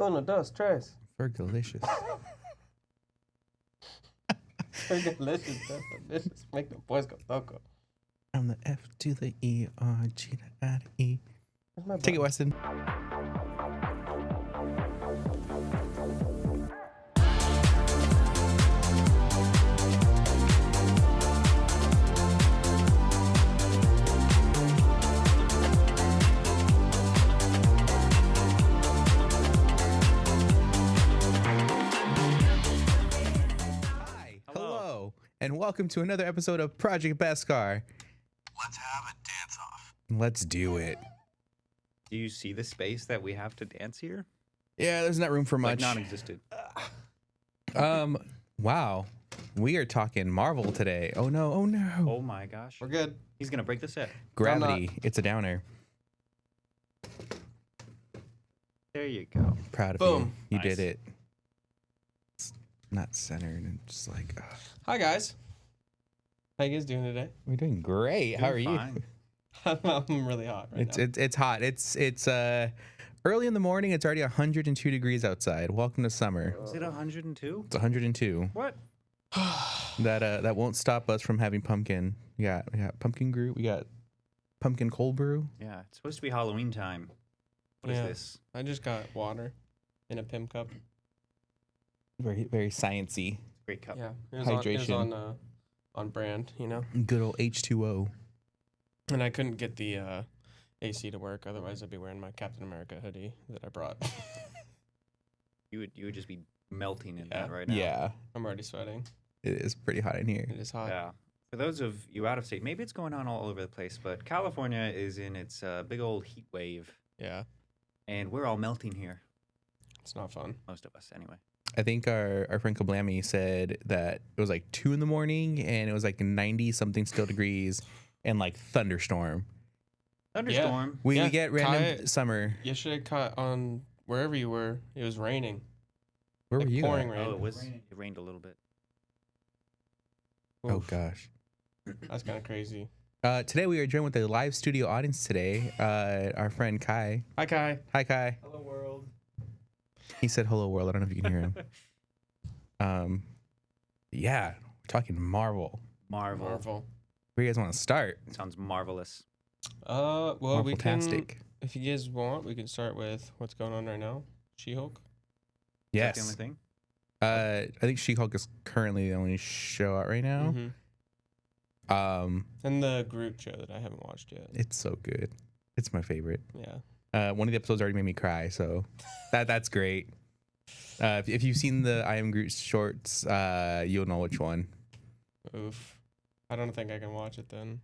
Uno, dos, tres. Fergalicious. Delicious, delicious. Make the boys go loco. I'm the F to the E, R, G to I to E. Where's my Take it, button? Weston. Hello, and welcome to another episode of Project Beskar. Let's have a dance-off. Let's do it. Do you see the space that we have to dance here? Yeah, there's not room for Like much. non-existent. Wow. We are talking Marvel today. Oh no, oh no. Oh my gosh. We're good. He's gonna break the set. Gravity, it's a downer. There you go. Proud of Boom. you. You Nice. did it. It's not centered and just like, Hi, guys. How you guys doing today? we're doing great. How are Doing you? fine. I'm really hot right now. It's hot. It's early in the morning. It's already 102 degrees outside. Welcome to summer. Is it 102? It's 102. What? That won't stop us from having pumpkin. We got pumpkin Groot. We got pumpkin cold brew. Yeah, it's supposed to be Halloween time. What is Yeah. this? I just got water in a Pim cup. Very very sciencey. Great cup. Yeah, Hydration. on brand, you know. Good old H2O. And I couldn't get the AC to work. Otherwise, I'd be wearing my Captain America hoodie that I brought. You would just be melting in Yeah. that right now. Yeah, I'm already sweating. it is pretty hot in here. It is hot. Yeah. For those of you out of state, maybe it's going on all over the place, but California is in its big old heat wave, Yeah, and we're all melting here. it's not fun. Most of us, anyway. I think our friend Kablammy said that it was like 2 in the morning and it was like 90 something still degrees and like thunderstorm. Thunderstorm. We Yeah, get random Kai- summer. Yesterday, caught on wherever you were, it was raining. Where like were you? pouring at? rain. Oh, it rained a little bit. Oh Oof, gosh. that's kind of crazy. Today we are joined with a live studio audience today. Our friend Kai. Hi, Kai. Hi Kai. Hello, world. He said hello world. I don't know if you can hear him. Yeah, we're talking Marvel. Marvel. Marvel. Where you guys want to start? Sounds marvelous. Well, we can. Marvel-tastic. If you guys want, we can start with what's going on right now. She-Hulk. Is that Yes. the only thing? I think She-Hulk is currently the only show out right now. And the Groot show that I haven't watched yet. It's so good. It's my favorite. Yeah. One of the episodes already made me cry, so that's great. If you've seen the I Am Groot shorts, you'll know which one. Oof. I don't think I can watch it then.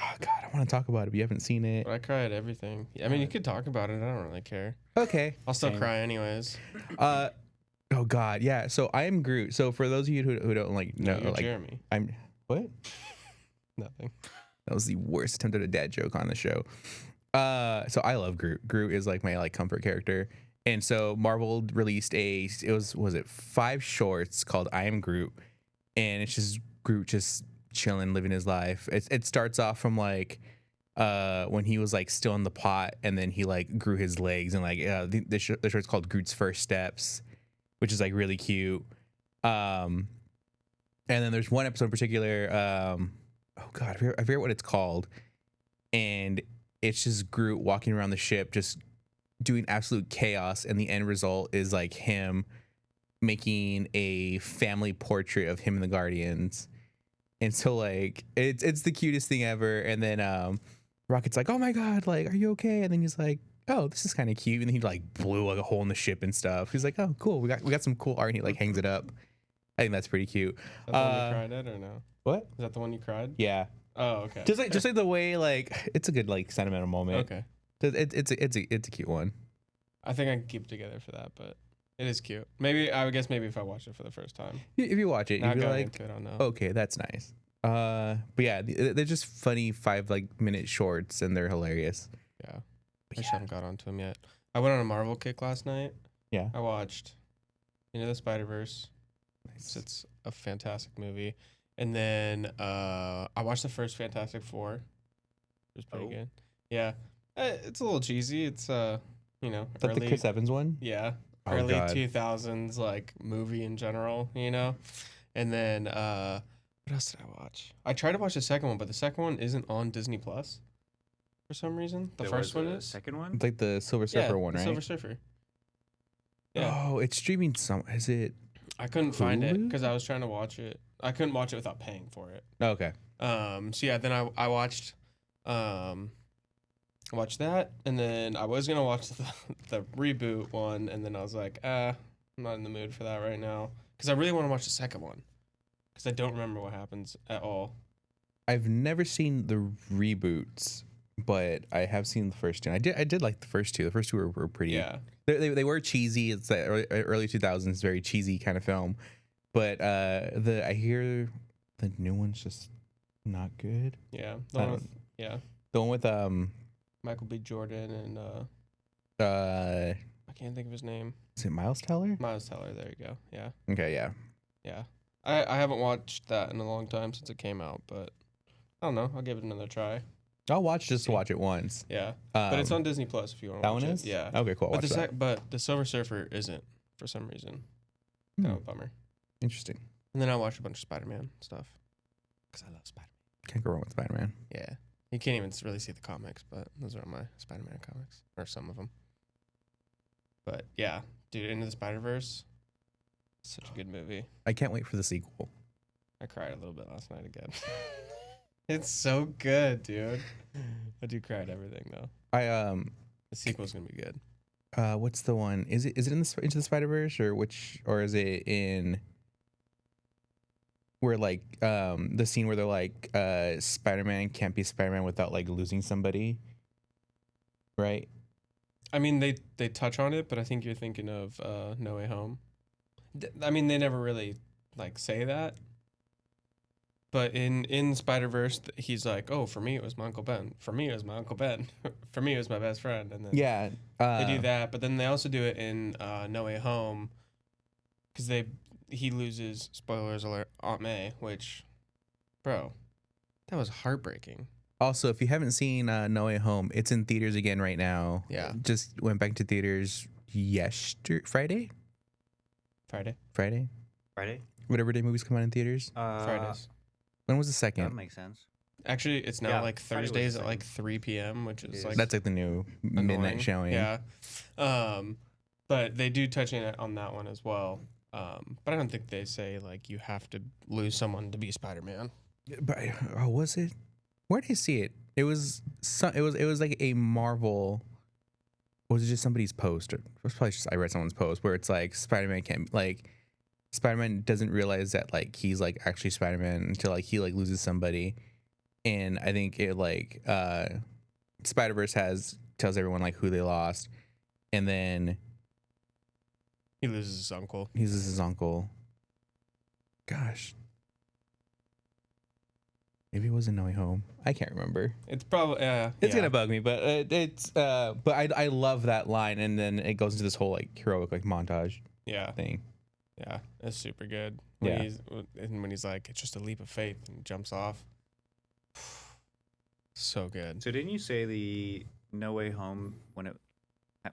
Oh God, I want to talk about it, but you haven't seen it. But I cry at everything. I mean, you could talk about it. I don't really care. Okay. I'll still Same. cry anyways. Oh God, yeah. So I Am Groot. So for those of you who don't like No, know, you're like Jeremy. I'm what? Nothing. That was the worst attempt at a dad joke on the show. So I love Groot. Groot is like my comfort character. And so Marvel released was it 5 shorts called I Am Groot, and it's just Groot just chilling, living his life. It starts off from like when he was like still in the pot, and then he like grew his legs, and like the short's called Groot's First Steps, which is like really cute. And then there's one episode in particular. Oh God, I forget what it's called, and it's just Groot walking around the ship, just doing absolute chaos, and the end result is like him making a family portrait of him and the Guardians. And so like it's the cutest thing ever. And then Rocket's like, "Oh my God, like, are you okay?" And then he's like, "Oh, this is kind of cute." And then he like blew like a hole in the ship and stuff. He's like, "Oh, cool. We got some cool art." And he like hangs it up. I think that's pretty cute. Is that the one you cried at or no? What? Is that the one you cried? Yeah. Oh, okay. Just like the way like it's a good like sentimental moment. Okay. It's a cute one. I think I can keep it together for that, but it is cute. Maybe I would guess maybe if I watched it for the first time. If you watch it, Now you'd be going like, into it, I'll know. okay, that's nice. But yeah, they're just funny 5 minute shorts, and they're hilarious. Yeah. I But just yeah. haven't got onto them yet. I went on a Marvel kick last night. Yeah. I watched Into the Spider-Verse. Nice. It's a fantastic movie. And then I watched the first Fantastic Four. It was pretty Oh. good. Yeah. It's a little cheesy. It's you know, Is that the early. Chris Evans one? Yeah. early God. 2000s like movie in general, you know. And then what else did I watch? I tried to watch the second one, but the second one isn't on Disney Plus for some reason. The There first was one a is. second one. It's like the Silver Yeah, Surfer one, the right? Silver Surfer. Yeah. Oh, it's streaming some. Is it? I couldn't find it Hulu? because I was trying to watch it. I couldn't watch it without paying for it. Oh, okay. So yeah, then I watched that, and then I was gonna watch the reboot one, and then I was like, I'm not in the mood for that right now because I really want to watch the second one because I don't remember what happens at all. I've never seen the reboots, but I have seen the first two. I did like the first two. The first two were pretty. Yeah, They were cheesy. It's that early 2000s, very cheesy kind of film. But I hear the new one's just not good. yeah, Uh, The one with Michael B. Jordan and I I can't think of his name. is it Miles Teller? Miles Teller. There you go. Yeah, Okay, yeah. yeah. I haven't watched that in a long time since it came out, but I don't know. I'll give it another try. I'll watch just to watch it once. Yeah, but it's on Disney Plus if you want to that watch one it. is. Yeah. Okay, cool. I'll But watch that. but the Silver Surfer isn't for some reason. Hmm. Kind of a bummer. Interesting. And then I watched a bunch of Spider-Man stuff because I love Spider-Man. Can't go wrong with Spider-Man. Yeah, you can't even really see the comics, but those are my Spider-Man comics or some of them. But yeah, dude, Into the Spider-Verse, such a good movie. I can't wait for the sequel. I cried a little bit last night again. It's so good, dude. I do cry at everything though. The sequel's gonna be good. What's the one? Is it in the Into the Spider-Verse or is it in where like the scene where they're like Spider-Man can't be Spider-Man without like losing somebody, right? I mean, they touch on it, but I think you're thinking of No Way Home. I mean, they never really like say that. But in Spider-Verse, he's like, "Oh, for me it was my Uncle Ben. For me it was my Uncle Ben. For me it was my best friend." And then Yeah, they do that, but then they also do it in No Way Home because he loses, spoilers alert, Aunt May, which, bro, that was heartbreaking. Also, if you haven't seen No Way Home, it's in theaters again right now. Yeah. Just went back to theaters Friday, Friday. whatever day movies come out in theaters. Fridays. When was the That second? makes sense. Actually, it's now Yeah, like Friday was the Thursdays at second. like 3 p.m., which is Yes. like That's like the new annoying. midnight showing. Yeah. But they do touch on that one as well. But I don't think they say like you have to lose someone to be Spider-Man. But was it? Where did I see it? It was like a Marvel. Was it just somebody's post? Or it was probably just I read someone's post where it's like Spider-Man doesn't realize that like he's like actually Spider-Man until like he like loses somebody, and I think it like Spider-Verse tells everyone like who they lost, and then He loses his uncle. he loses his uncle. Gosh. Maybe it wasn't No Way Home. I can't remember. It's probably It's gonna bug me, but but I love that line, and then it goes into this whole like heroic like montage yeah. thing. Yeah, it's super good. When Yeah. he's like, it's just a leap of faith and jumps off. So good. So didn't you say the No Way Home when it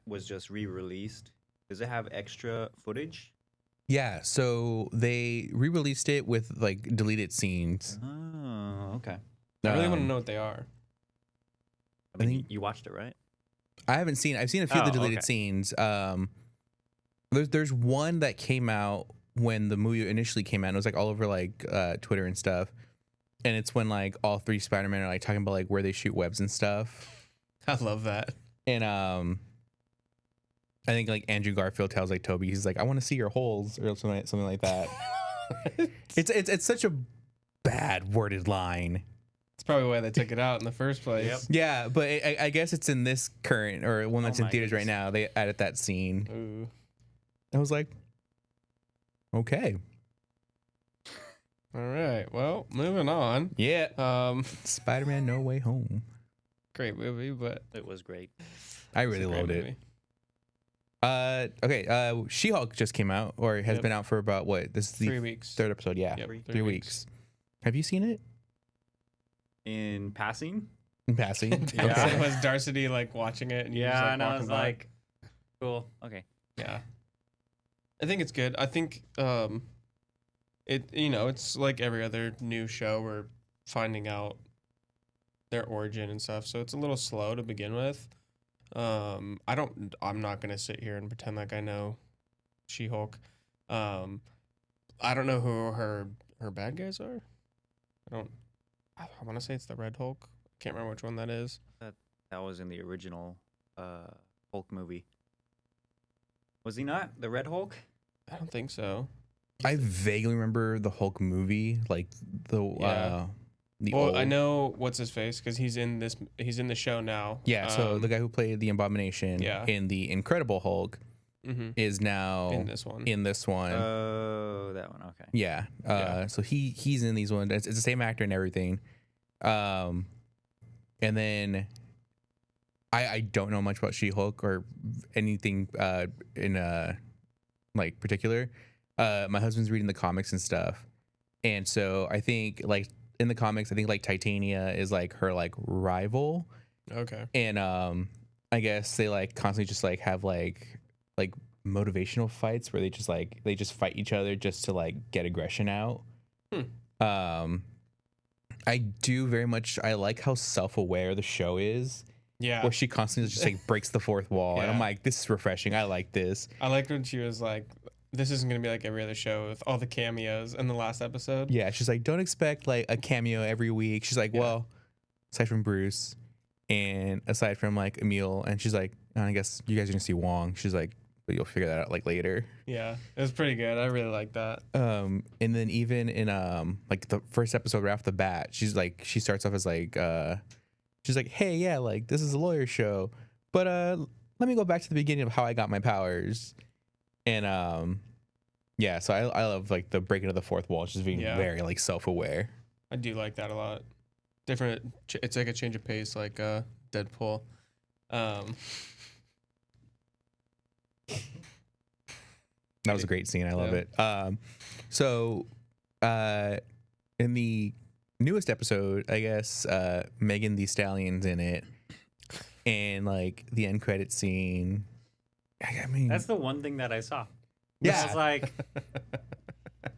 was just re-released? Does it have extra footage? Yeah, so they re-released it with like deleted scenes. Oh, okay. I really want to Um, know what they are. I mean, think- you watched it, right? I've seen a few of the Oh, deleted okay. scenes. There's one that came out when the movie initially came out. And it was like all over like Twitter and stuff. And it's when like all three Spider-Man are like talking about like where they shoot webs and stuff. I love that. And I think like Andrew Garfield tells like Toby, he's like, I want to see your holes or something like that. It's such a bad worded line. It's probably why they took it out in the first place. Yep. Yeah, but I guess it's in this current or one that's in my theaters right goodness. now. They added that scene. Ooh. I was like, okay, All right. Well, moving on. yeah. Spider-Man: No Way Home. Great movie, but It was great. I it's really a great loved it. movie. Okay. She-Hulk just came out or has Yep. been out for about what? This is the 3 weeks. third episode. Yeah, Yep, 3 weeks. Have you seen it In passing? in passing? Yeah. Was Darcy like watching it? And you just, Yeah, and I walking was by? like, cool. Okay. yeah. I think it's good. I think it's like every other new show. We're finding out their origin and stuff, so it's a little slow to begin with. I'm not gonna sit here and pretend like I know She-Hulk. I don't know who her bad guys are. I want to say it's the Red Hulk. Can't remember which one that is. That was in the original Hulk movie. Was he not the Red Hulk? I don't think so. I vaguely remember the Hulk movie, like the Well, old. I know what's his face because he's in the show now. Yeah, so the guy who played the Abomination in the Incredible Hulk is now in this one. Oh, that one. Okay. Yeah. So he's in these ones. It's the same actor and everything. And then I don't know much about She-Hulk or anything in like particular. My husband's reading the comics and stuff, and so I think like in the comics, I think like Titania is like her like rival. Okay. And I guess they like constantly just like have like motivational fights where they just fight each other just to like get aggression out. I do very much. I like how self-aware the show is. Yeah. Where she constantly just like breaks the fourth wall, and I'm like, this is refreshing. I like this. I liked when she was like, "This isn't gonna be like every other show with all the cameos in the last episode." Yeah, she's like, don't expect like a cameo every week. She's like, well, aside from Bruce, and aside from like Emil, and she's like, I guess you guys are gonna see Wong. She's like, but you'll figure that out like later. Yeah, it was pretty good. I really like that. And then even in like the first episode right off the bat, she starts off as like she's like, hey, yeah, like this is a lawyer show, but let me go back to the beginning of how I got my powers. And yeah, so I love like the breaking of the fourth wall, just being very like self-aware. I do like that a lot. Different. It's like a change of pace, like Deadpool. That was a great scene. I love it. So in the newest episode, I guess Megan Thee Stallion's in it, and like the end credit scene. I mean, That's the one thing that I saw. Yeah. I was like,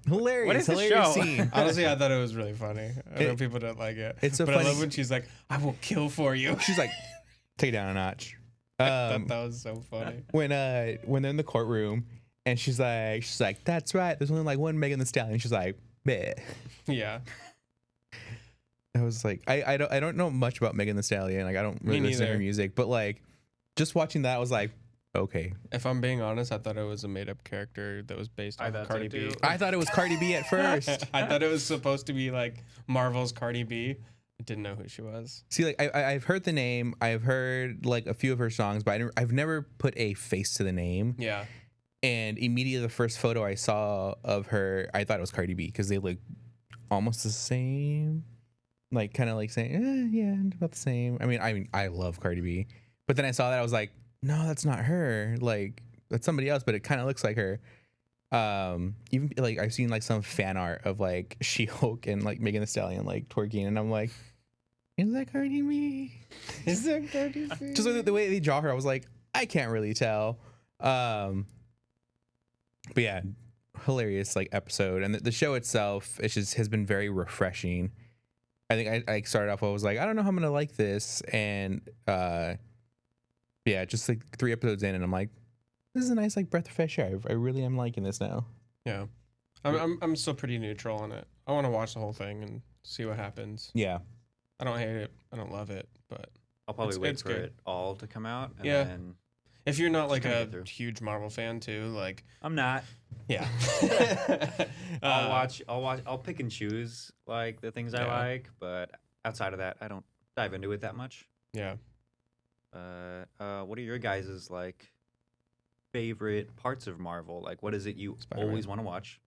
hilarious. What is this hilarious show? scene. Honestly, I thought it was really funny. I know people don't like it. It's so but funny. I love when she's like, "I will kill for you." She's like, take it down a notch. I thought that was so funny. When they're in the courtroom and she's like, that's right. There's only like one Megan Thee Stallion. She's like, bleh. Yeah. I was like, I don't know much about Megan Thee Stallion. Like I don't really listen to her neither. music, but like just watching that, I was like, okay. If I'm being honest, I thought it was a made-up character that was based on thought so Cardi B. too. I thought it was Cardi B at first. I thought it was supposed to be like Marvel's Cardi B. I didn't know who she was. See, like I've heard the name, I've heard like a few of her songs, but I've never put a face to the name. Yeah. And immediately the first photo I saw of her, I thought it was Cardi B because they look almost the same. Like kind of like saying, yeah, about the same. I mean, I love Cardi B, but then I saw that I was like, no, that's not her. Like that's somebody else, but it kind of looks like her. Even like I've seen like some fan art of like She-Hulk and like Megan Thee Stallion like twerking, and I'm like, is that Cardi B? Is that Cardi B? Just the way they draw her, I was like, I can't really tell. But yeah, hilarious like episode, and the show itself has been very refreshing. I think I started off, I was like, I don't know how I'm gonna like this, and yeah, just like 3 episodes in, and I'm like, this is a nice like breath of fresh air. I really am liking this now. Yeah. I'm still pretty neutral on it. I want to watch the whole thing and see what happens. Yeah. I don't hate it. I don't love it, but I'll probably It's- wait it's for good. it all to come out. And Yeah. then if you're not like gonna a get through. huge Marvel fan too, like I'm not. yeah. I'll pick and choose like the things I Yeah. like, but outside of that, I don't dive into it that much. Yeah. What are your guys' like favorite parts of Marvel? Like, what is it you Spider-Man. always want to watch?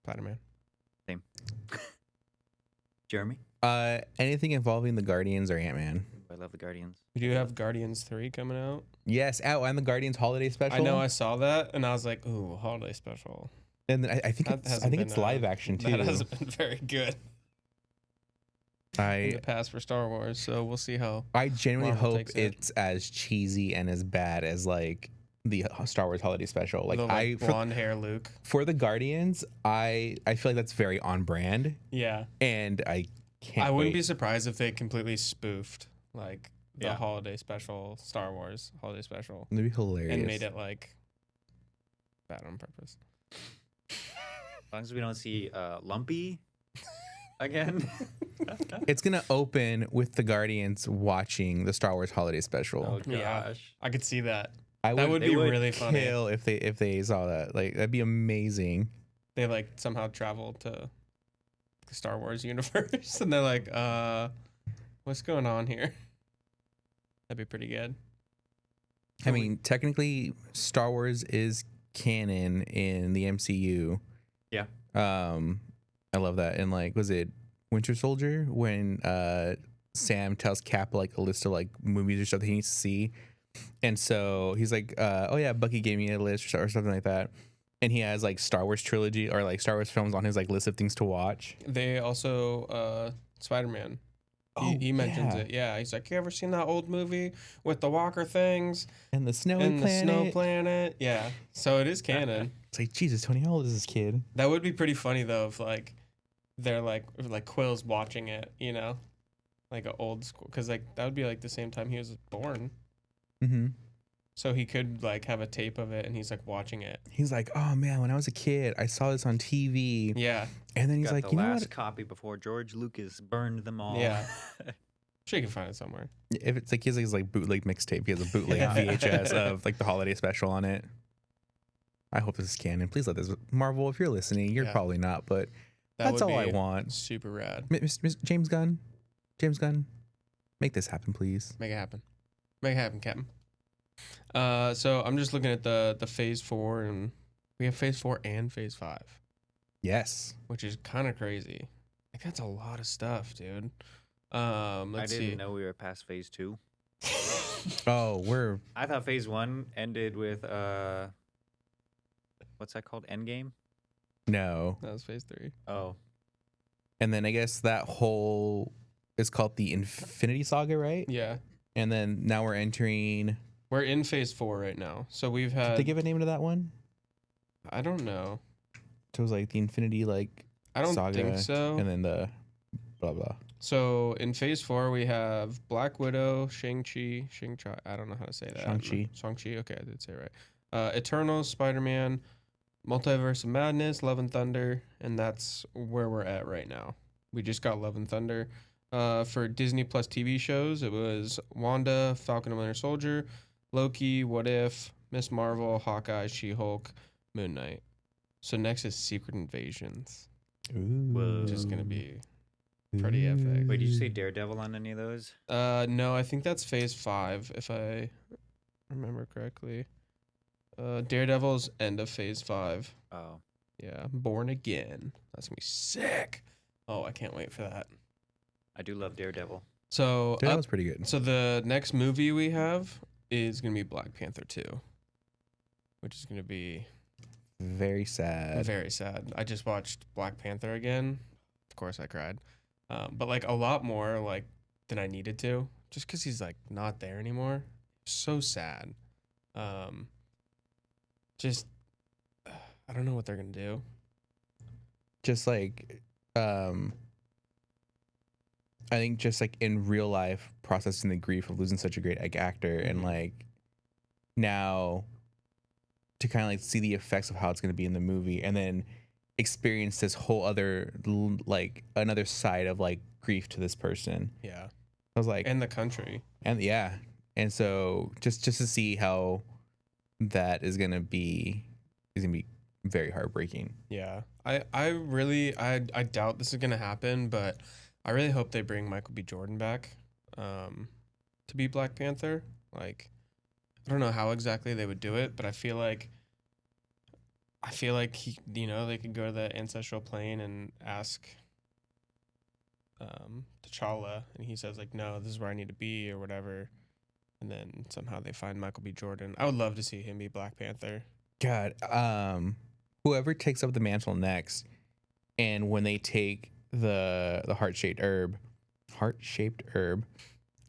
Spider-Man. Same. Jeremy, Anything involving the Guardians or Ant-Man. I love the Guardians. We do have Guardians 3 coming out. Yes, and the Guardians holiday special. I know I saw that and I was like, ooh, holiday special. And then I think That I hasn't think been, it's live action too. That hasn't been very good in I the past for Star Wars, so we'll see how. genuinely Marvel hope takes it. it's as cheesy and as bad as like the Star Wars Holiday Special. Like, the blonde hair Luke. for the Guardians, I feel like that's very on brand, Yeah. and I can't. I wouldn't wait. be surprised if they completely spoofed like the Yeah. holiday special, Star Wars holiday special, It'd be hilarious. and made it like bad on purpose. As long as we don't see Lumpy again. It's gonna open with the Guardians watching the Star Wars Holiday Special. Oh Yeah. gosh. I could see that. I That would they be would really funny. kill if they saw that. Like, that'd be amazing. They like somehow travel to the Star Wars universe, and they're like, what's going on here? That'd be pretty good. I mean, technically, Star Wars is canon in the MCU. Yeah. I love that. And like, was it Winter Soldier when Sam tells Cap like a list of like movies or stuff that he needs to see, and so he's like, "Oh yeah, Bucky gave me a list or something like that," and he has like Star Wars trilogy or like Star Wars films on his like list of things to watch. They also Spider-Man. Oh, He mentions yeah. it. Yeah, he's like, you ever seen that old movie with the Walker things And the snowy and planet. the snow planet? Yeah, so it is canon. It's like, Jesus, Tony, how old is this kid? That would be pretty funny though if like they're like Quill's watching it, you know, like an old school, because like that would be like the same time he was born, Mm-hmm. so he could like have a tape of it and he's like watching it. He's like, oh man, when I was a kid, I saw this on TV, Yeah, and then he's Got like, the you know last what? copy before George Lucas burned them all. Yeah. sure you can find it somewhere. If it's like he has his like bootleg mixtape, he has a bootleg Yeah. VHS of like the holiday special on it. I hope this is canon. Please let this Marvel. If you're listening, you're Yeah. probably not, but That that's would all I be want. Super rad. Miss James Gunn, make this happen, please. Make it happen. Make it happen, Captain. So I'm just looking at the phase 4, and we have phase 4 and phase 5, Yes. which is kind of crazy. Like that's a lot of stuff, dude. I Let's didn't see. know we were past phase 2. Oh, we're I thought phase 1 ended with what's that called? Endgame? no, That was phase 3. Oh. and then I guess that whole is called the Infinity Saga, right? Yeah, And then now we're entering. we're in phase 4 right now. So we've Did had. they give a name to that one? I don't know. So it was like the Infinity like I don't Saga, think so. and then the blah blah. So in phase 4 we have Black Widow, Shang-Chi, I don't know how to say that. Shang-Chi. Shang-Chi, okay, I did say it right. Eternals, Spider-Man, Multiverse of Madness, Love and Thunder, and that's where we're at right now. We just got Love and Thunder. For Disney Plus TV shows, it was Wanda, Falcon and Winter Soldier, Loki, What If, Miss Marvel, Hawkeye, She-Hulk, Moon Knight. So next is Secret Invasions, Ooh. which is going to be pretty epic. Wait, did you say Daredevil on any of those? No, I think that's phase 5, if I remember correctly. Daredevil's end of phase 5. Oh. Yeah, Born Again. That's gonna be sick. Oh, I can't wait for that. I do love Daredevil. So, That was pretty good. so the next movie we have is gonna be Black Panther 2, which is gonna be Very sad. very sad. I just watched Black Panther again. Of course, I cried, but like a lot more like than I needed to, just because he's like not there anymore. So sad. Just I don't know what they're gonna do. Just like I think just like in real life processing the grief of losing such a great like actor and Mhm. like now to kind of like see the effects of how it's going to be in the movie and then experience this whole other like another side of like grief to this person. Yeah, I was like, and the country. and yeah, and so just to see how that is gonna be very heartbreaking. Yeah, I really I doubt this is gonna happen, but I really hope they bring Michael B. Jordan back, to be Black Panther. Like, I don't know how exactly they would do it, but I feel like he, they could go to the ancestral plane and ask, T'Challa, and he says like, no, this is where I need to be or whatever, and then somehow they find Michael B. Jordan. I would love to see him be Black Panther. God, whoever takes up the mantle next, and when they take the heart-shaped herb,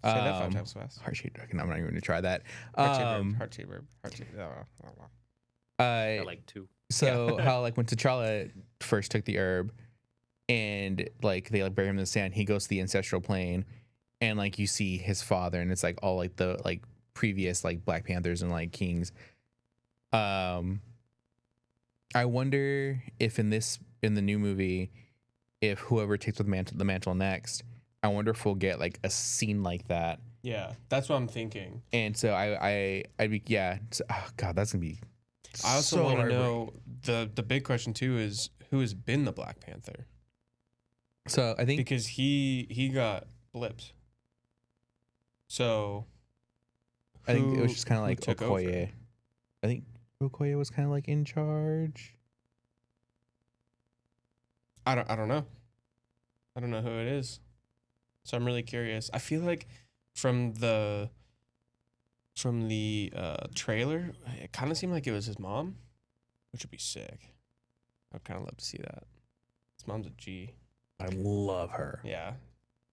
Say that 5 times fast. Heart-shaped dragon. I'm not even going to try that. Heart-shaped verb. Got like 2. So how like when T'Challa first took the herb and like they like bury him in the sand, he goes to the ancestral plane and like you see his father and it's like all like the like previous like Black Panthers and like kings. I wonder if in the new movie, if whoever takes the mantle next, I wonder if we'll get like a scene like that. Yeah, that's what I'm thinking. And so I'd be oh God, that's gonna be. I also so want to heartbreaking. know the big question too is who has been the Black Panther? So I think Because he got blipped. So it was who- just kind of who like took over? Okoye. I think Okoye was kind of like in charge. I don't know. I don't know who it is. So I'm really curious. I feel like from the trailer, it kind of seemed like it was his mom, which would be sick. I'd kind of love to see that. His mom's a G. I love her. Yeah.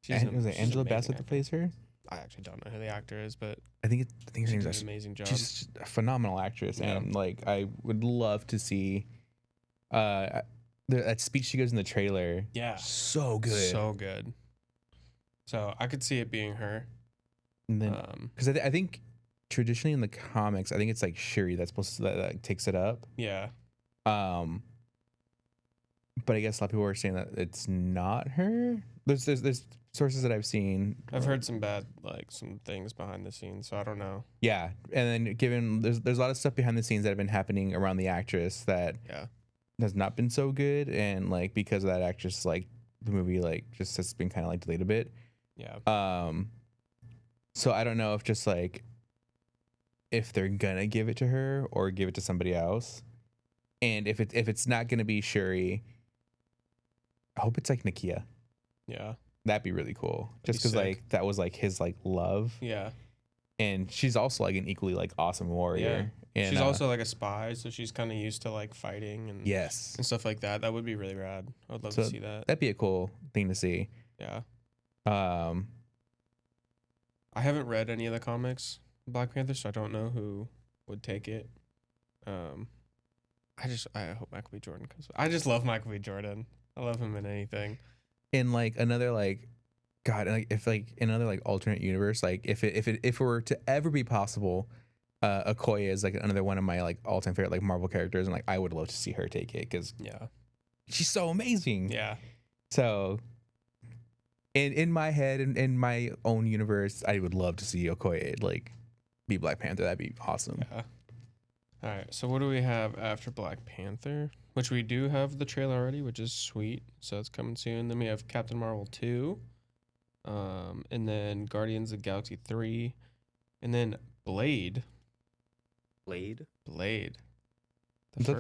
And was it she's an Angela amazing Bassett that actor. plays her? I actually don't know who the actor is, but I think her she name's did an actually. amazing job. She's a phenomenal actress, Yeah. and like I would love to see that speech she gives in the trailer. Yeah. So good. So good. So I could see it being her. And then because I think traditionally in the comics, I think it's like Shuri that's supposed to that takes it up. Yeah. But I guess a lot of people are saying that it's not her. There's sources that I've seen. I've heard some some things behind the scenes, so I don't know. Yeah, and then given there's a lot of stuff behind the scenes that have been happening around the actress that has not been so good, and like because of that actress, like the movie like just has been kind of like delayed a bit. Yeah. So I don't know if just like if they're gonna give it to her or give it to somebody else, and if it's not gonna be Shuri, I hope it's like Nakia. Yeah. That'd be really cool. Just be because sick. like that was like his like love, Yeah. and she's also like an equally like awesome warrior. And She's also like a spy, so she's kind of used to like fighting and yes, and stuff like that. That would be really rad. I would love So to see that. that'd be a cool thing to see. Yeah. I I haven't read any of the comics Black Panther, so I don't know who would take it. I hope Michael B. Jordan comes. I just love Michael B. Jordan. I love him in anything. in like another like God, like if like in another like alternate universe, like if it were to ever be possible, Okoye is like another one of my like all time favorite like Marvel characters, and like I would love to see her take it because Yeah. she's so amazing. Yeah. So in my head, in my own universe, I would love to see Okoye like be Black Panther. That'd be awesome. Yeah. All right. So what do we have after Black Panther? Which we do have the trailer already, which is sweet. So it's coming soon. Then we have Captain Marvel 2. And then Guardians of the Galaxy 3. And then Blade. Blade? Blade. Is that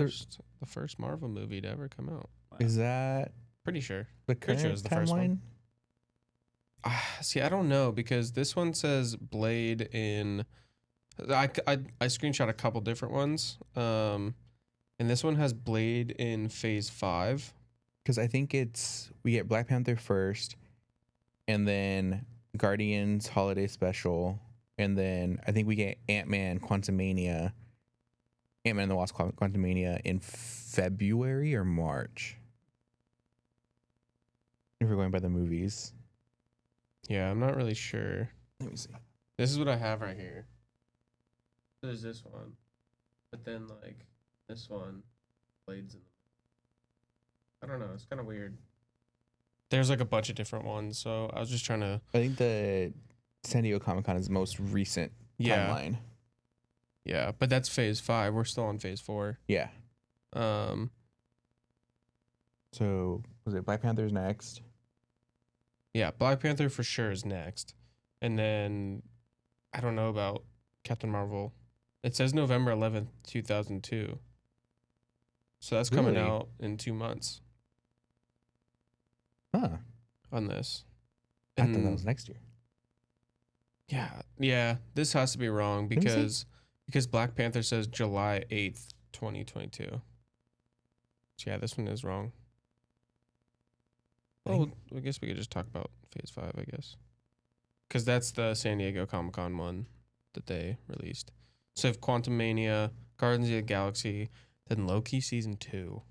The first Marvel movie to ever come out. Is that Pretty sure. the Pretty current sure it's the first one. timeline? See, I don't know because this one says Blade in. I screenshot a couple different ones. And this one has Blade in Phase 5. Because I think we get Black Panther first, and then Guardians Holiday Special, and then I think we get Ant-Man Quantumania, Ant-Man and the Wasp Quantumania in February or March. If we're going by the movies. Yeah, I'm not really sure. Let me see. This is what I have right here. There's this one, but then like this one, Blade's in. I don't know. It's kind of weird. There's like a bunch of different ones, so I was just trying to. I think the San Diego Comic-Con is the most recent timeline. Yeah, but that's Phase 5. We're still on Phase 4. Yeah. Um, So was it Black Panther's next? yeah, Black Panther for sure is next, and then I don't know about Captain Marvel. It says November 11th, 2002. So that's coming Really? out in 2 months Huh. on this. I thought that And was next year. yeah, this has to be wrong me see. because Black Panther says July 8th, 2022. So yeah, this one is wrong. Dang. Well, I guess we could just talk about Phase 5, I guess. because that's the San Diego Comic-Con one that they released. So if Quantum Mania, Guardians of the Galaxy, then Loki season 2,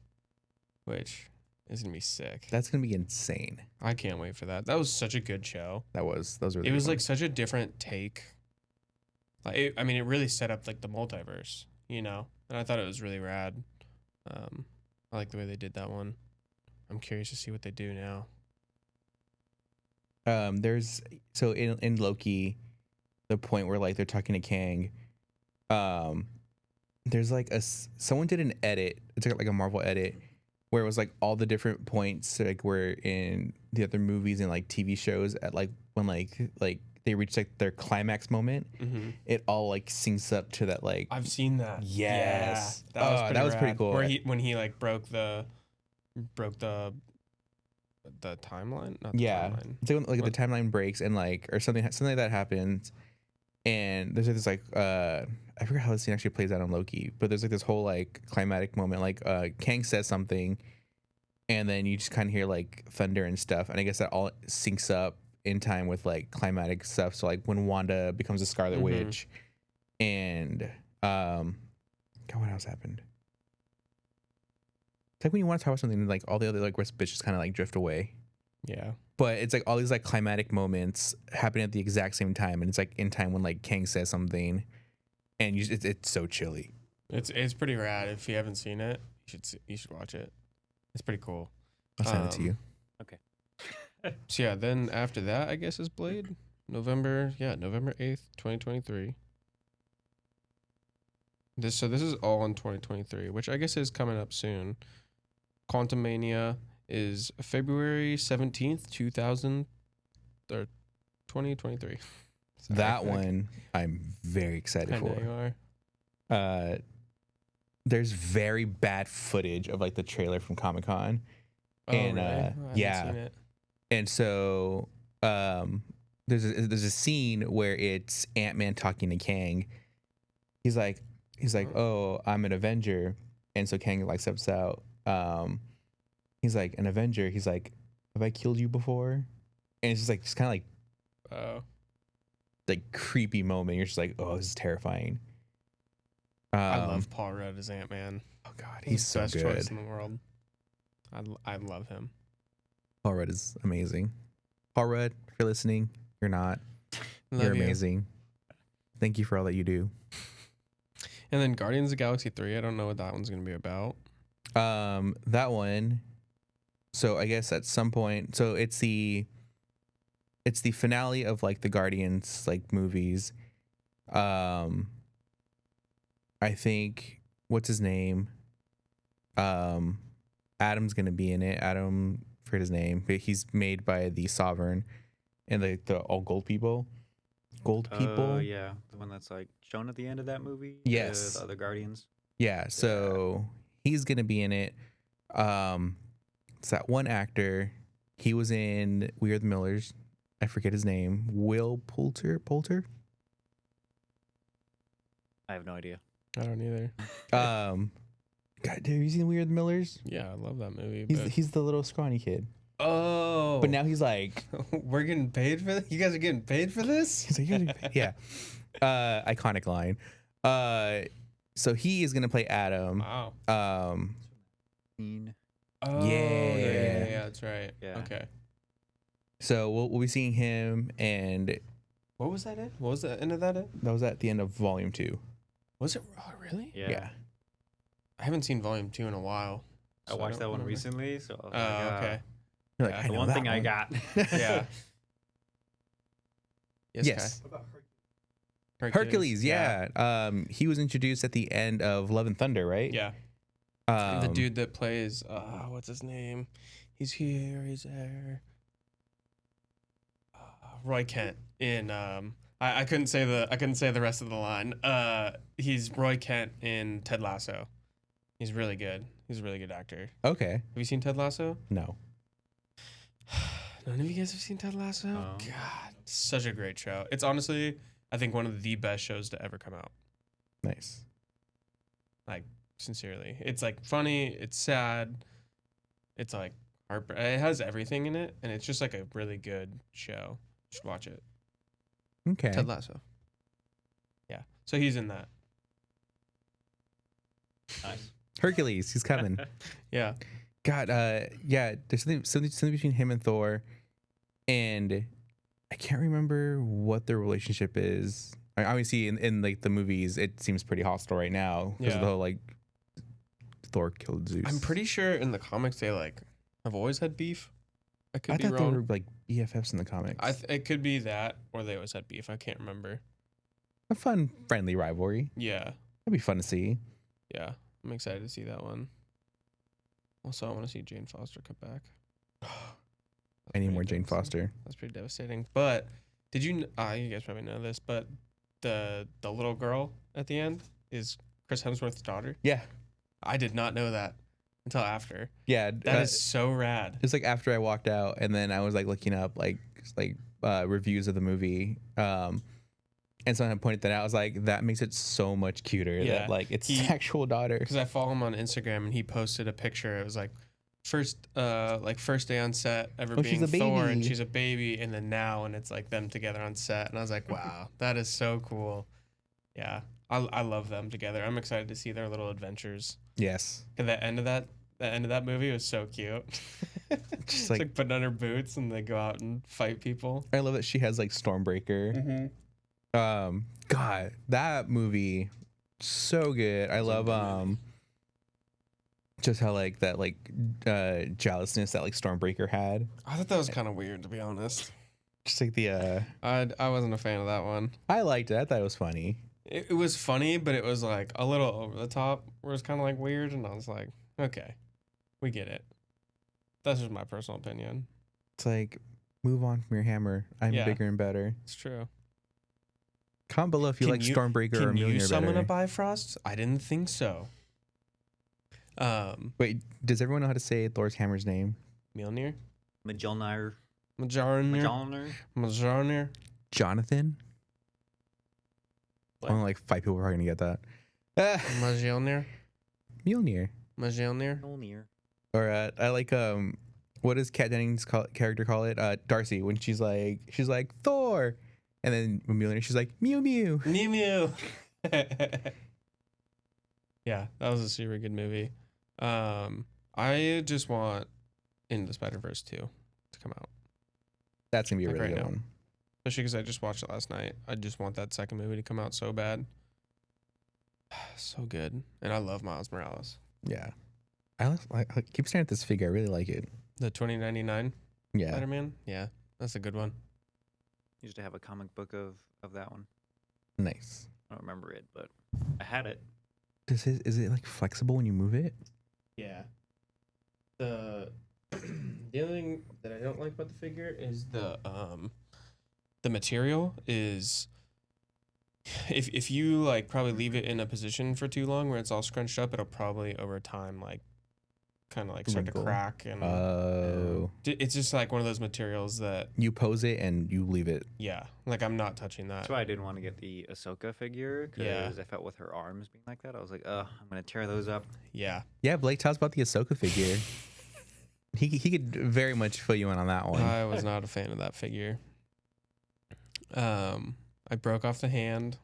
which is gonna be sick. That's gonna be insane. I can't wait for that. That was such a good show. Those were. It was like such a different take. Like it really set up like the multiverse, and I thought it was really rad. I like the way they did that one. I'm curious to see what they do now. There's so in Loki, the point where like they're talking to Kang, there's like someone did an edit. It's like a Marvel edit where it was like all the different points like were in the other movies and like TV shows at like when like they reach like their climax moment. Mm-hmm. It all like syncs up to that like. I've seen that. Yes. Yeah, that was pretty rad. cool. Where when he like broke the timeline. Not the timeline. It's like the timeline breaks and like or something like that happens, and there's like this like I forget how the scene actually plays out on Loki, but there's like this whole like climatic moment. Like Kang says something, and then you just kind of hear like thunder and stuff, and I guess that all syncs up in time with like climatic stuff. So like when Wanda becomes a Scarlet Witch, and God, what else happened? It's like when you want to talk about something, like all the other like rest bitches kind of like drift away. Yeah. But it's like all these like climatic moments happen at the exact same time, and it's like in time when like Kang says something, and it's so chilly. It's pretty rad. If you haven't seen it, you should watch it. It's pretty cool. I'll send it to you. Okay. So yeah, then after that, I guess is Blade. November 8th, 2023. This is all in 2023, which I guess is coming up soon. Quantum Mania is February 17th, 2023. That one I'm very excited I know for. you are. There's very bad footage of like the trailer from Comic-Con. Oh, And really? I haven't yeah. seen it. And so there's a scene where it's Ant-Man talking to Kang. He's like, "Oh, I'm an Avenger." And so Kang like steps out. He's like, "An Avenger." He's like, "Have I killed you before?" And it's just kind of like Oh. like creepy moment. You're just like, "Oh, this is terrifying." I love Paul Rudd as Ant-Man. Oh God, he's so the best good. choice in the world. I love him. Paul Rudd is amazing. Paul Rudd, if you're listening, you're not. Love You're you. amazing. Thank you for all that you do. And then Guardians of the Galaxy 3, I don't know what that one's going to be about. That one. So I guess at some point, so it's the finale of like the Guardians like movies. I think what's his name? Adam's gonna be in it. Adam, forget his name, but he's made by the Sovereign and the all gold people. Gold people. Yeah, the one that's like shown at the end of that movie. Yes. The other Guardians. Yeah, so he's gonna be in it. It's that one actor. He was in We Are the Millers. I forget his name. Will Poulter. I have no idea. I don't either. God, have you seen We Are the Millers? Yeah, I love that movie. He's the little scrawny kid. Oh. But now he's like, we're getting paid for this? You guys are getting paid for this? he's like, yeah. Iconic line. So he is gonna play Adam. Wow. Oh, Yeah, that's right. Yeah. Okay. So we'll be seeing him, and What was that in? What was the end of that in? that was at the end of Volume 2. Was it? Oh, really? Yeah. I haven't seen Volume 2 in a while. I so watched don't that one remember. recently, so I was Oh, like, okay. You're like, Yeah, I the know one that thing I got. Yeah. Yes. Kai? Hercules, yeah. He was introduced at the end of Love and Thunder, right? Yeah. The dude that plays, what's his name? He's here, he's there. Roy Kent in, I couldn't say the rest of the line. He's Roy Kent in Ted Lasso. He's really good. He's a really good actor. Okay. Have you seen Ted Lasso? No. None of you guys have seen Ted Lasso? No. God, such a great show. It's honestly, I think, one of the best shows to ever come out. Nice. Like, sincerely. It's like funny, it's sad, it's like it has everything in it, and it's just like a really good show. You should watch it. Okay. Ted Lasso. Yeah. So he's in that. Nice. Hercules, he's coming. Yeah. God, yeah, there's something between him and Thor, and I can't remember what their relationship is. Obviously, in like the movies, it seems pretty hostile right now because of Yeah. the whole like Thor killed Zeus. I'm pretty sure in the comics they like have always had beef. I could I be thought they wrong. were like BFFs in the comics. It could be that, or they always had beef. I can't remember. A fun, friendly rivalry. Yeah. That'd be fun to see. Yeah. I'm excited to see that one. Also, I want to see Jane Foster come back. I need pretty more Jane devastating. Foster. That's pretty devastating. But did you? You guys probably know this, but the little girl at the end is Chris Hemsworth's daughter. Yeah, I did not know that until after. yeah. That is so rad. It's like after I walked out, and then I was like looking up like reviews of the movie. And someone pointed that out. I was like, that makes it so much cuter. Yeah. That like it's his actual daughter. Because I follow him on Instagram and he posted a picture. It was like first day on set ever Oh, she's being a Thor, and baby. she's a baby, and then now, and it's like them together on set. And I was like, wow, that is so cool. Yeah, I love them together. I'm excited to see their little adventures. Yes. And the end of that movie was so cute. Just It's like, like putting on her boots and they go out and fight people. I love that she has like Stormbreaker. Mm-hmm. God, that movie so good. I love just how like that like jealousness that like Stormbreaker had. I thought that was kind of weird, to be honest. Just like the I wasn't a fan of that one. I liked it. I thought it was funny. It was funny, but it was like a little over the top, where it's kind of like weird, and I was like, okay, we get it. That's just my personal opinion. It's like, move on from your hammer. I'm Yeah. bigger and better. It's true. Comment below if you like Stormbreaker or Can you Mjolnir summon better. a Bifrost? I didn't think so. Wait, does everyone know how to say Thor's hammer's name? Mjolnir? Mjolnir. Mjolnir? Mjolnir? Jonathan? What? Only like 5 people are gonna get that. Mjolnir? Mjolnir. Mjolnir? Mjolnir. Or I like what does Kat Dennings' character call it? Darcy, when she's like Thor, and then when Mjolnir she's like Mew Mew. Mew Mew. Yeah, that was a super good movie. I just want Into the Spider-Verse 2 to come out. That's gonna be a Like really right good now. one. Especially because I just watched it last night. I just want that second movie to come out so bad. So good. And I love Miles Morales. Yeah, I keep staring at this figure. I really like it. The 2099 Yeah, Spider-Man? Yeah, that's a good one. Used to have a comic book of that one. nice. I don't remember it, but I had it. Is it like flexible when you move it? Yeah. The the other thing that I don't like about the figure is the material is if you like probably leave it in a position for too long where it's all scrunched up, it'll probably over time like kind of like start Wrinkle. to crack and Oh, it's just like one of those materials that you pose it and you leave it. yeah, like I'm not touching that. That's why I didn't want to get the Ahsoka figure because Yeah. I felt with her arms being like that, I was like, I'm gonna tear those up. Yeah. Yeah, Blake, tell us about the Ahsoka figure. he could very much fill you in on that one. I was not a fan of that figure. I broke off the hand.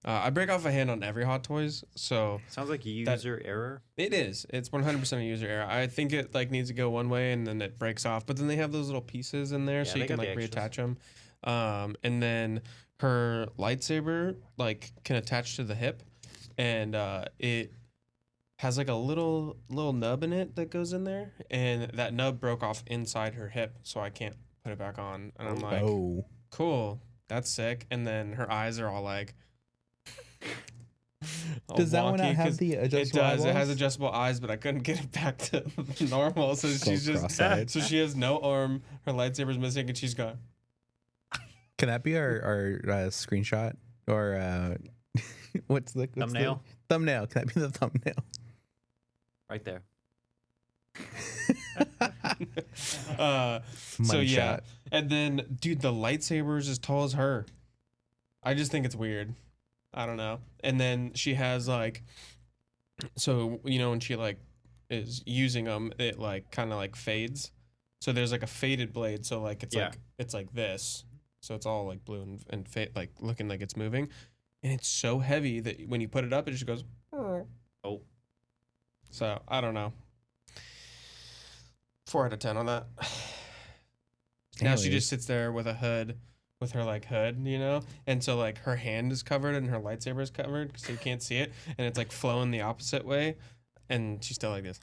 I break off a hand on every Hot Toys, so Sounds like user error. it is. It's 100% a user error. I think it like needs to go one way and then it breaks off. But then they have those little pieces in there, Yeah, so they you can got like the extras. reattach them. And then her lightsaber like can attach to the hip, and it has like a little nub in it that goes in there, and that nub broke off inside her hip, so I can't put it back on. And I'm like, Oh, cool, that's sick. And then her eyes are all like. all does that one not wonky have 'cause the it adjustable does. It has eyeballs? adjustable eyes, but I couldn't get it back to normal. So So she's just cross-eyed. so she has no arm. Her lightsaber's missing, and she's gone. Can that be our screenshot or what's the Thumbnail? Thumbnail. Can that be the thumbnail? Right there. So Money yeah, shot. and then dude, the lightsaber is as tall as her. I just think it's weird. I don't know. And then she has like, so you know when she like is using them, it like kind of like fades. So there's like a faded blade. So like it's Yeah. like it's like this. so it's all like blue and like looking like it's moving, and it's so heavy that when you put it up, it just goes. Oh, So I don't know. 4 out of 10 on that. Now she Anyways. just sits there with a hood, with her like hood, you know, and so like her hand is covered and her lightsaber is covered, so you can't see it, and it's like flowing the opposite way, and she's still like this.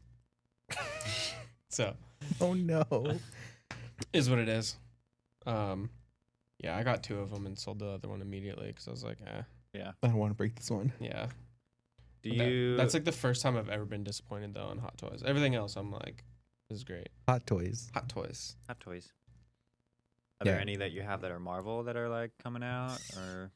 So Oh no. is what it is. Yeah, I got 2 of them and sold the other one immediately because I was like, yeah. I don't want to break this one. yeah. Do That- you? That's like the first time I've ever been disappointed though in Hot Toys. Everything else, I'm like, this is great. Hot toys. Hot Toys. Hot Toys. Are Yeah. there any that you have that are Marvel that are like coming out, or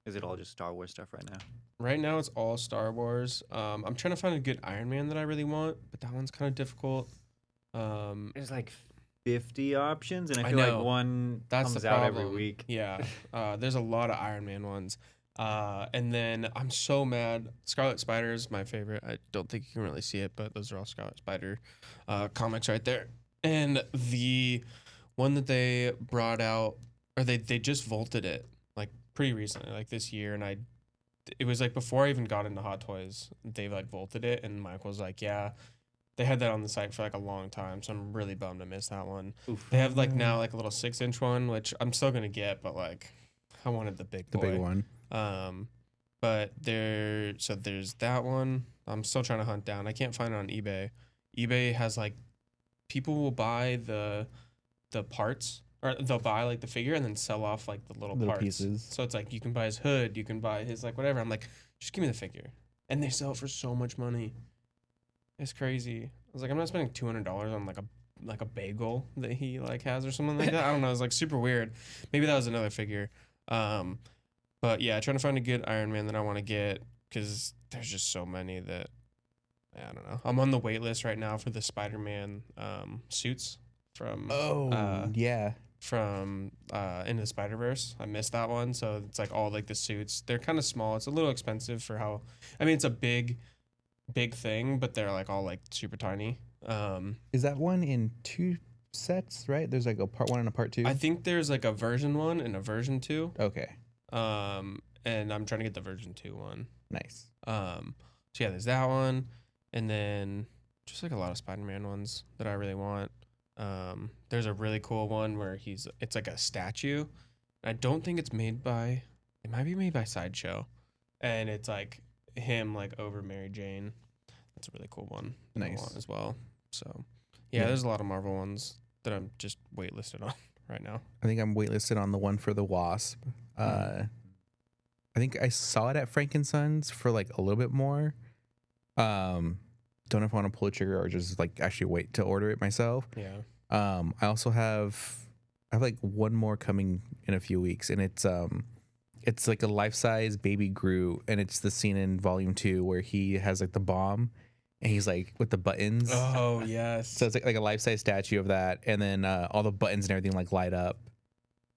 is it all just Star Wars stuff right now? Right now, it's all Star Wars. I'm trying to find a good Iron Man that I really want, but that one's kind of difficult. There's like 50 options, and I I feel know. like one That's comes the out problem. every week. Yeah, there's a lot of Iron Man ones. And then I'm so mad. Scarlet Spider is my favorite. I don't think you can really see it, but those are all Scarlet Spider comics right there. And the one that they brought out, or they just vaulted it like pretty recently, like this year, and it was like before I even got into Hot Toys, they like vaulted it, and Mike was like, yeah. They had that on the site for like a long time, so I'm really bummed to miss that one. Oof. They have like now like a little 6-inch one, which I'm still gonna get, but like I wanted the big The boy. big one. But there's that one. I'm still trying to hunt down. I can't find it on eBay. eBay has like people will buy the parts, or they'll buy like the figure and then sell off like the little parts. pieces. So it's like you can buy his hood, you can buy his like whatever. I'm like, just give me the figure, and they sell it for so much money. It's crazy. I was like, I'm not spending $200 on like a bagel that he like has or something like that. I don't know. It's like super weird. Maybe that was another figure. But yeah, trying to find a good Iron Man that I want to get because there's just so many that I don't know. I'm on the wait list right now for the Spider-Man suits from Yeah. from Into the Spider-Verse. I missed that one, so it's like all like the suits. They're kind of small. It's a little expensive for how. I mean, it's a big thing, but they're like all like super tiny. Is that one in 2 sets, right? There's like a part 1 and a part 2? I think there's like a version 1 and a version 2. Okay. And I'm trying to get the version 2 one. Nice. So yeah, there's that one, and then just like a lot of Spider-Man ones that I really want. There's a really cool one where it's like a statue. I don't think it's made by. It might be made by Sideshow, and it's like him like over Mary Jane. That's a really cool one. that I Nice. want as well. So yeah, Yeah. there's a lot of Marvel ones that I'm just waitlisted on right now. I think I'm waitlisted on the one for the Wasp. I think I saw it at Frankensons for like a little bit more. Don't know if I want to pull a trigger or just like actually wait to order it myself. Yeah. I also have like one more coming in a few weeks, and it's like a life-size baby Groot, and it's the scene in Volume 2 where he has like the bomb, and he's like with the buttons. Oh yes. So it's like a life-size statue of that, and then all the buttons and everything like light up.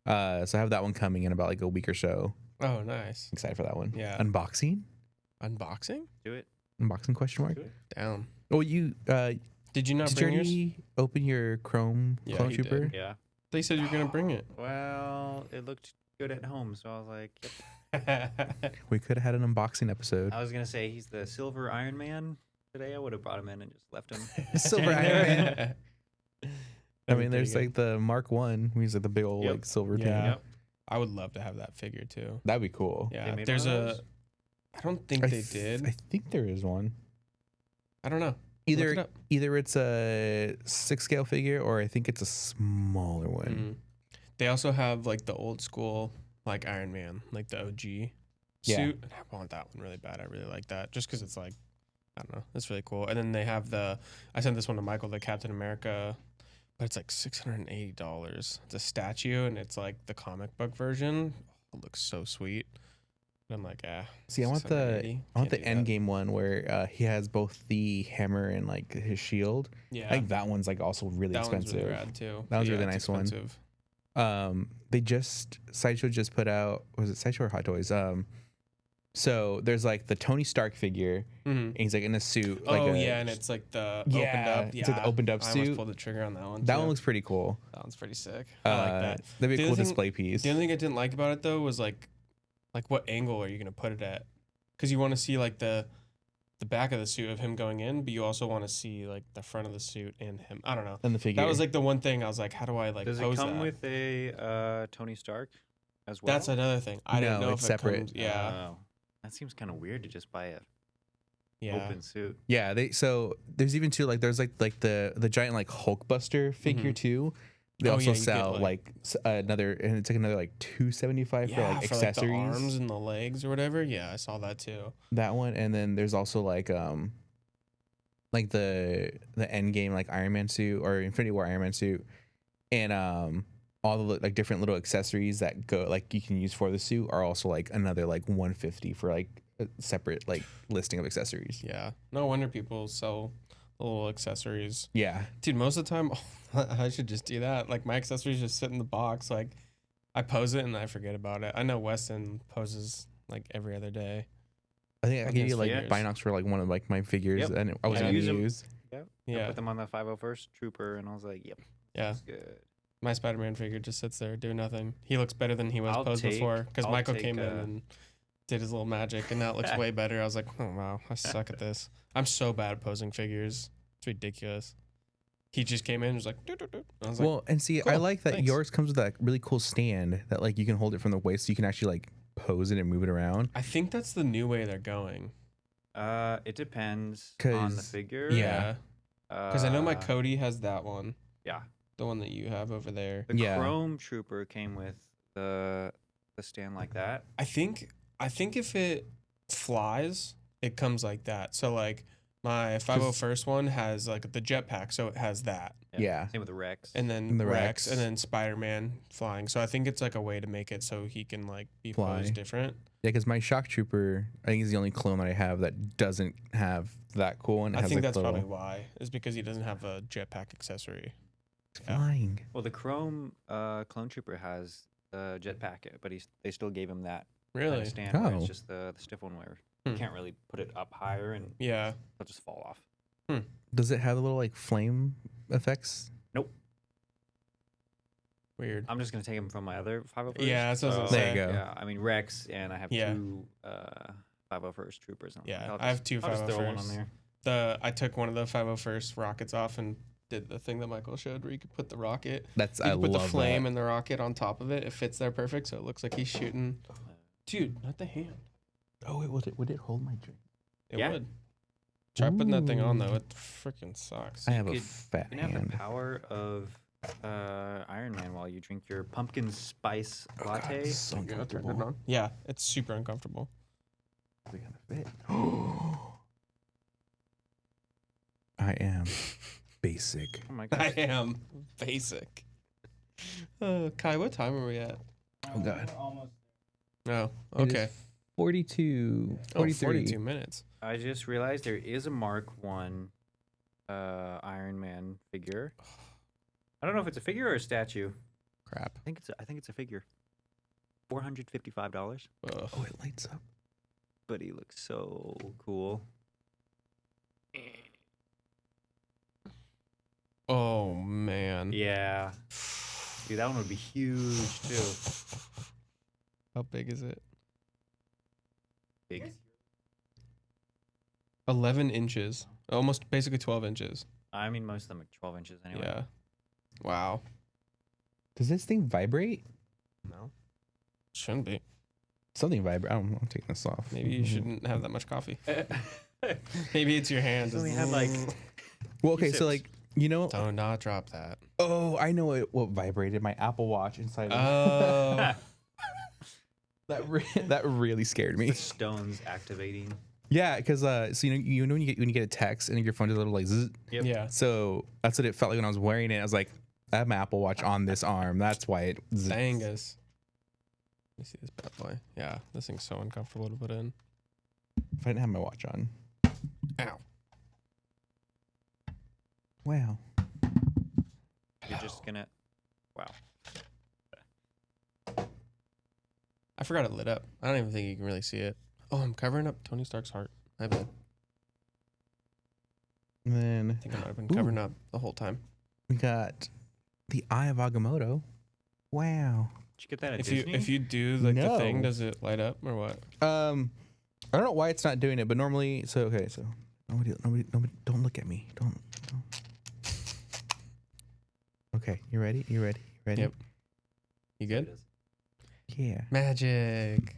So I have that one coming in about like a week or so. Oh nice. Excited for that one. Yeah. Unboxing? Unboxing? Do it. Unboxing question mark? Do it. Down. Oh, you Did you not did you bring yours? already open your Chrome Yeah, Clone he Trooper? did. Yeah. They said you were gonna bring it. Well, it looked good at home, so I was like, yep. We could have had an unboxing episode. I was gonna say he's the Silver Iron Man. Today I would have brought him in and just left him. Silver Iron Man. I That'd mean, be there's pretty like the Mark 1. He's like the big old Yep. like silver good. thing. Yeah. Yep. I would love to have that figure too. That'd be cool. Yeah. made There's one of a. those? I don't think they did. I think there is one. I don't know. Look it Either up. either it's a 6 scale figure or I think it's a smaller one. Mhm. They also have like the old school like Iron Man, like the OG Yeah. suit. And I want that one really bad. I really like that just because it's like, I don't know, it's really cool. And then they have I sent this one to Michael, the Captain America, but it's like $680. It's a statue and it's like the comic book version. It looks so sweet. And I'm like, See, I want the Can't do that. Endgame one where he has both the hammer and like his shield. Yeah, I think that one's like also really that one's expensive. really rad too. That was a Yeah, really it's nice one. expensive. They Sideshow just put out, was it Sideshow or Hot Toys? So there's like the Tony Stark figure, and he's like in a suit. Like and it's like the opened up. it's like the opened up I almost suit. pulled the trigger on that one. That too. one looks pretty cool. That one's pretty sick. I like that. That'd be The a cool other thing- display piece. The only thing I didn't like about it though was like what angle are you gonna put it at? Because you want to see like the back of the suit of him going in, but you also want to see like the front of the suit and him. I don't know. And the figure. That was like the one thing I was like, how do I like Does it pose come that? with a Tony Stark as well? That's another thing. I didn't No, know it's if it separate. comes. Yeah, Oh. That seems kind of weird to just buy a yeah. open suit. Yeah, so there's even two like there's like the giant like Hulkbuster figure too. They Oh, also yeah, you get, sell like- like another, and it's like another like $275 for like accessories. the arms and the legs or whatever. Yeah, I saw that too. That one, and then there's also like the end game like Iron Man suit or Infinity War Iron Man suit, and all the like different little accessories that go like you can use for the suit are also like another like $150 for like a separate like listing of accessories. Yeah, no wonder people sell little accessories. Yeah, Dude, most of the time, I should just do that. Like my accessories just sit in the box. Like I pose it and I forget about it. I know Weston poses like every other day. I think I gave you like figures. Binox for like one of like my figures, Yep. and I was Yeah. gonna Use 'em. use. Yep. Yeah. I put them on the 501st Trooper, and I was like, yep, Yeah, that's good. my Spider-Man figure just sits there doing nothing. He looks better than he was I'll posed take- before because I'll Michael take, came in and did his little magic, and now it looks way better. I was like, oh wow, I suck at this. I'm so bad at posing figures. It's ridiculous. He just came in and was like, doo, doo, doo. I was like, Well, and see, I cool, like that thanks. yours comes with that really cool stand that like you can hold it from the waist, so you can actually like pose it and move it around. I think that's the new way they're going. It depends on the 'Cause- figure. Yeah. Because I know my Cody has that one. Yeah. The one that you have over there. The Yeah. Chrome Trooper came with the stand like that. I think if it flies, it comes like that. So like my 501st one has like the jetpack, so it has that. Yeah. Same with the Rex. And then And the Rex, Rex. and then Spider-Man flying. So I think it's like a way to make it so he can like be Fly. posed different. Yeah, because my Shock Trooper, I think is the only clone that I have that doesn't have that cool one. It I has, think like, that's little probably why. Is because he doesn't have a jetpack accessory. yeah. flying. Well, the Chrome Clone Trooper has the jetpack, but they still gave him that kind Really? of stand. Where Oh. it's just the stiff one where you Hmm. can't really put it up higher and Yeah. it'll just fall off. Does it have the little like flame effects? Nope. Weird. I'm just gonna take him from my other 501st. Yeah, that's what I was gonna There you say. go. Yeah, I mean Rex, and I have Yeah. two 501st Troopers. And Yeah, I'll I have two I'll just throw one on 501st. there. I took one of the 501st rockets off and did the thing that Michael showed where you could put the rocket. That's You I can put love the flame that. and the rocket on top of it. It fits there perfect, so it looks like he's shooting. Dude, not the hand. Oh, would it hold my drink? It Yeah. would. Try putting that thing on though. Ooh. It freaking sucks. I have a could- fat You can have hand. the power of Iron Man while you drink your pumpkin spice Oh, God, latte. it's so Yeah, turn it uncomfortable. on. Yeah, it's super uncomfortable. Is it gonna fit? I am basic. Oh my I god. am basic. Kai, what time are we at? Oh God. No. It is Okay. 42. Oh, 42 minutes. I just realized there is a Mark 1 Iron Man figure. I don't know if it's a figure or a statue. Crap. I think it's a figure. $455, Ugh. Oh, it lights up. but he looks so cool. Oh man. Yeah. Dude, that one would be huge too. How big is it? Big. 11 inches. Almost basically 12 inches. I mean, most of them are 12 inches anyway. Yeah. Wow. Does this thing vibrate? No. Shouldn't be. Something vibrate. I'm taking this off. Maybe you shouldn't have that much coffee. Maybe it's your hand. He's only had like. Well, okay, sips. so like Do not drop that. Oh, I know what vibrated. My Apple Watch inside. Oh. That really scared me. The stones activating. Yeah, because so you know when you get a text and your phone does a little like zzz. Yep. Yeah. So that's what it felt like when I was wearing it. I was like, I have my Apple Watch on this arm. That's why it. Zzz. Dangus. Let me see this bad boy. Yeah, this thing's so uncomfortable to put in. If I didn't have my watch on. Ow. Wow. You're just gonna. Wow. I forgot it lit up. I don't even think you can really see it. Oh, I'm covering up Tony Stark's heart. My bad. And then I think I might have been covering up the whole time. we got the Eye of Agamotto. Wow. Did you get that at If Disney? you do like the thing, No. does it light up or what? I don't know why it's not doing it, but normally, so nobody, don't look at me. Don't. Okay, you ready? You ready? Yep. You There good? it is. Yeah. Magic.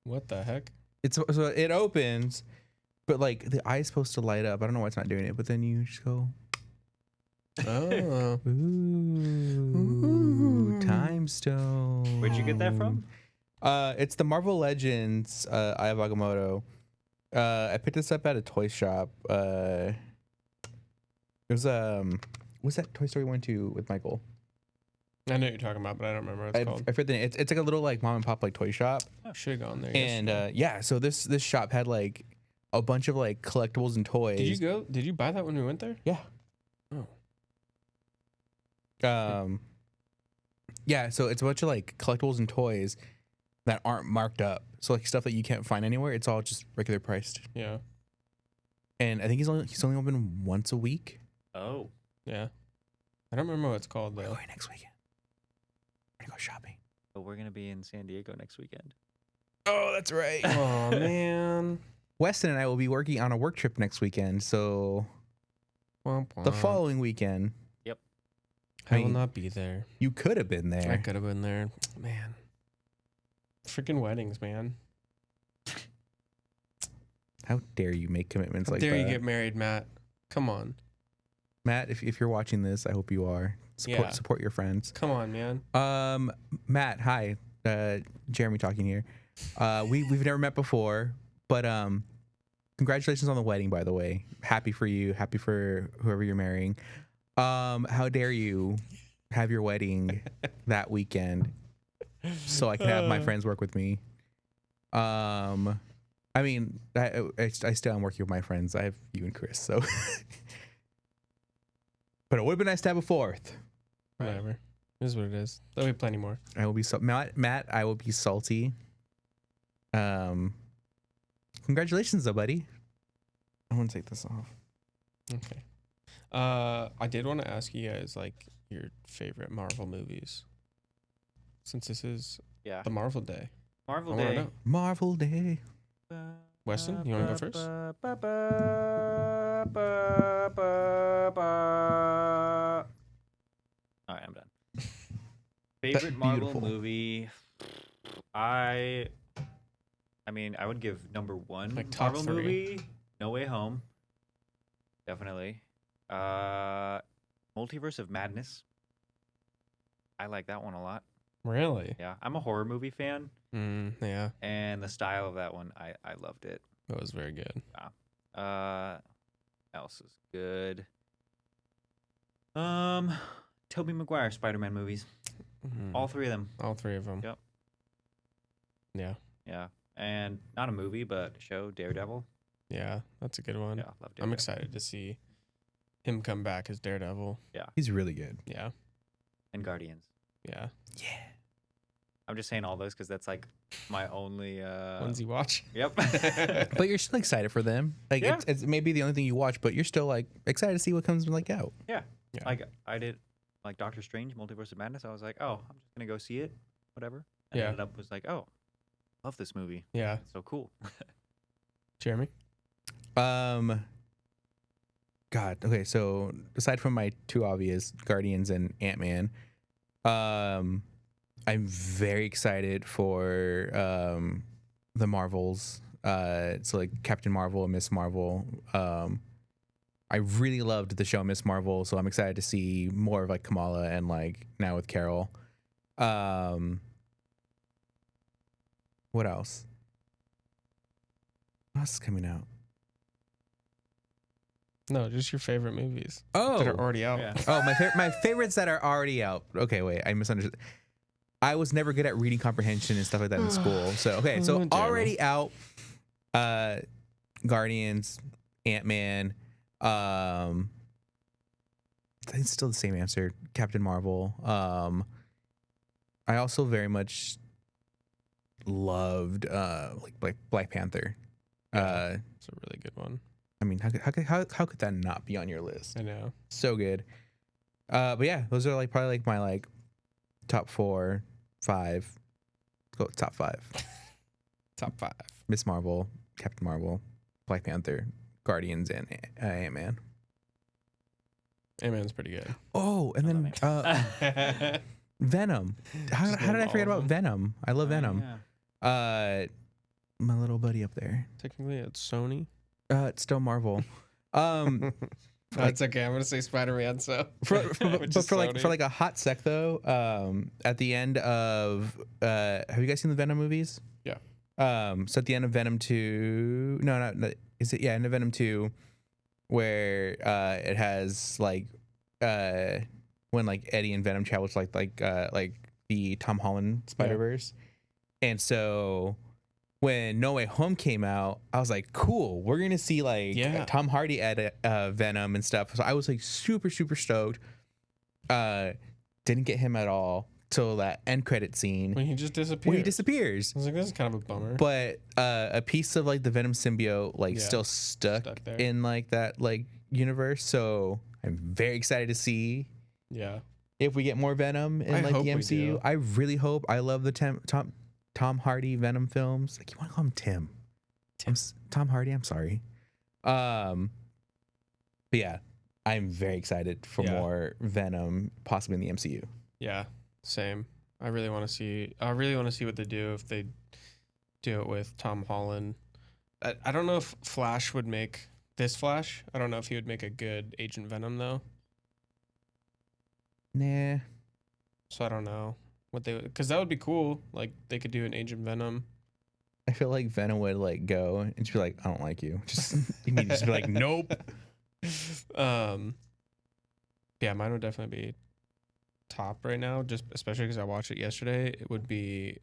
What the heck? It's so it opens, but like the eye's supposed to light up. I don't know why it's not doing it, but then you just go, Oh. ooh, time stone. Where'd you get that from? It's the Marvel Legends Eye of Agamotto. I picked this up at a toy shop. It was what's that Toy Story 1 2 with Michael? I know what you're talking about, but I don't remember what it's called. I forget the name. It's like a little like mom and pop like toy shop. Should have gone there. And yesterday. yeah, so this shop had like a bunch of like collectibles and toys. Did you buy that when we went there? Yeah. Oh. Yeah, so it's a bunch of like collectibles and toys that aren't marked up. So like stuff that you can't find anywhere. It's all just regular priced. Yeah. And I think he's only open once a week. Oh. Yeah. I don't remember what it's called We're though. going next weekend. We're gonna go shopping. But we're gonna be in San Diego next weekend. Oh, that's right. Oh man. Weston and I will be working on a work trip next weekend. So Womp the womp. following weekend, I will mean, not be there. you could have been I there. could have been there. Man. Freaking weddings, man. How dare you make commitments How like dare that? you get married, Matt? Come on. Matt, if you're watching this, I hope you are. Yeah. Support your friends. Come on, man. Matt, hi. Jeremy talking here. We've never met before, but congratulations on the wedding, by the way. Happy for you. Happy for whoever you're marrying. How dare you have your wedding that weekend so I can have my friends work with me? I mean, I still am working with my friends. I have you and Chris, so. But it would have been nice to have a fourth. Whatever. It is what it is. There'll be plenty more. I will be Matt. I will be salty. Congratulations, though, buddy. I want to take this off. Okay. I did want to ask you guys like your favorite Marvel movies. Since this is Yeah. the Marvel Day. Marvel I wanna Day. know. Marvel Day. Weston, you wanna go first? All right, I'm done. Favorite Marvel beautiful. movie? I mean, I would give number one Like top Marvel three. movie, No Way Home. Definitely. Multiverse of Madness. I like that one a lot. Really? Yeah, I'm a horror movie fan, Yeah. and the style of that one, I loved it. That was very good. Else is good. Tobey Maguire Spider-Man movies. All three of them. All three of them. Yep. Yeah. Yeah. And not a movie, but a show, Daredevil. Yeah. That's a good one. Yeah, love Daredevil. I'm excited to see him come back as Daredevil. He's really good. Yeah. And Guardians. Yeah. Yeah. I'm just saying all those because that's like my only. Ones you watch. Yep. But you're still excited for them. Like Yeah. it's maybe the only thing you watch, but you're still like excited to see what comes like out. Yeah. Like I did, like Doctor Strange, Multiverse of Madness. I was like, oh, I'm just gonna go see it, whatever. And Yeah. ended up was like, oh, love this movie. Yeah. It's so cool. Jeremy? God. Okay. So aside from my two obvious Guardians and Ant-Man, I'm very excited for the Marvels. So like Captain Marvel and Miss Marvel. I really loved the show Miss Marvel, so I'm excited to see more of like Kamala and like now with Carol. What else? What else is coming out? No, just your favorite movies Oh, that are already out. Yeah. Oh, my favorites that are already out. Okay, wait, I misunderstood. I was never good at reading comprehension and stuff like that in school. So okay, so Jeremy. already out. Guardians, Ant-Man. I think it's still the same answer. Captain Marvel. I also very much loved like Black Panther. It's a really good one. I mean, how could that not be on your list? I know. So good. But yeah, those are like probably like my like top 4, 5. Let's go with top 5. Top 5. Miss Marvel, Captain Marvel, Black Panther, Guardians, and Ant-Man. Ant-Man's pretty good. Oh, and then Venom. How Just did name I all forget of about them. Venom? I love Venom. Yeah. My little buddy up there. Technically, it's Sony. It's still Marvel. That's okay. I'm gonna say Spider-Man. So, Which is for Sony. like a hot sec though, at the end of have you guys seen the Venom movies? Yeah. So at the end of Venom 2, no, is it end of Venom 2, where it has like when like Eddie and Venom travel to like the Tom Holland Spider-Verse, and so when No Way Home came out, I was like, cool, we're gonna see like Tom Hardy at Venom and stuff. So I was like super stoked. Didn't get him at all till that end credit scene when he just disappeared. when he disappears. I was like, this is kind of a bummer. But a piece of like the Venom symbiote like Yeah. still stuck Stuck there. in like that like universe. So I'm very excited to see Yeah. if we get more Venom in I like hope the we MCU. do. I really hope. I love the Tom Hardy Venom films. Like, you want to call him Tim? Tom Hardy. I'm sorry. But yeah, I'm very excited for Yeah. more Venom, possibly in the MCU. Yeah. Same. I really want to see what they do if they do it with Tom Holland. I don't know if Flash would make this Flash. I don't know if he would make a good Agent Venom though. Nah. So I don't know what they, because that would be cool. Like they could do an Agent Venom. I feel like Venom would like go and just be like, I don't like you. Just immediately just be like, nope. Yeah, mine would definitely be top right now. Just especially because I watched it yesterday. It would be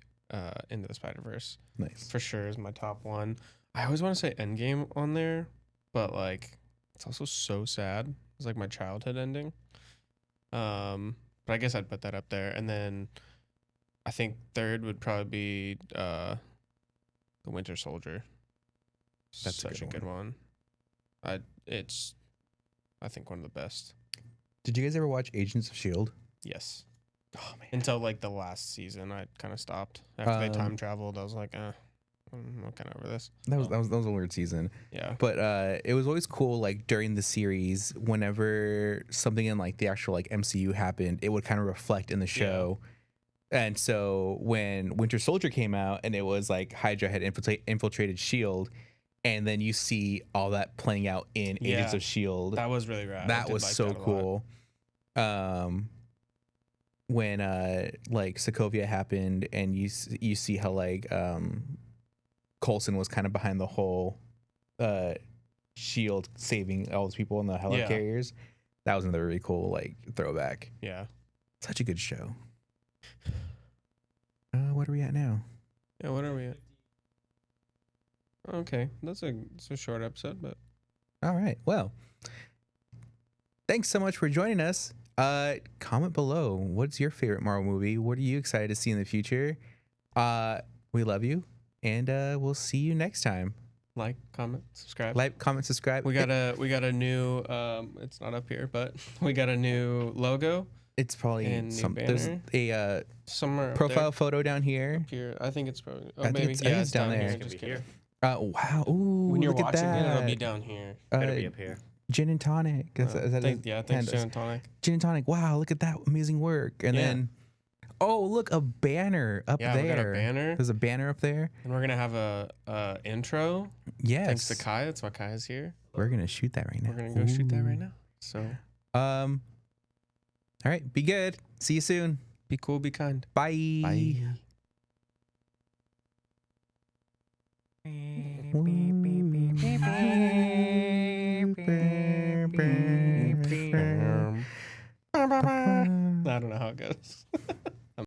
Into the Spider-Verse Nice. for sure is my top one. I always want to say Endgame on there, but like it's also so sad. It's like my childhood ending. But I guess I'd put that up there, and then I think third would probably be the Winter Soldier. That's such a good one. It's I think one of the best. Did you guys ever watch Agents of S.H.I.E.L.D.? Yes. Oh man. Until like the last season, I kind of stopped after they Um, time traveled. I was like, I'm kind of over this. That was a weird season. Yeah. But it was always cool, like during the series, whenever something in like the actual like MCU happened, it would kind of reflect in the show. And so when Winter Soldier came out and it was like Hydra had infiltrated Shield, and then you see all that playing out in Agents Yeah. of Shield. That was really rad. I That did was like so that a lot. cool. When like Sokovia happened, and you see how like Coulson was kind of behind the whole Shield saving all those people in the helicarriers. That was another really cool like throwback. Yeah. Such a good show. What are we at now? Yeah. What are we at? Okay, it's a short episode, but All right. Well, thanks so much for joining us. Comment below. What's your favorite Marvel movie? What are you excited to see in the future? We love you, and we'll see you next time. like, comment, subscribe. Like, comment, subscribe. We got a new it's not up here, but we got a new logo It's probably and new some. There's banner. a somewhere up profile photo down here. there. Here. I think it's probably I think maybe it's- I think it's down there. here. It's gonna Just be kidding. here. Wow. Ooh, When you're look at watching it, it'll be that. down here. Better be up here. Gin and tonic. Is that Thanks, hand- Gin and Tonic. Gin and tonic. Wow, look at that amazing work. And Yeah. then, oh, look, a banner up Yeah, there. we got a banner, There's a banner up there. and we're gonna have a intro. Yes. Thanks to Kai. That's why Kai is here. We're gonna shoot that right now. We're gonna go shoot that right Ooh. now. So All right. Be good. See you soon. be cool, be kind. Bye. Bye. I don't know how it goes.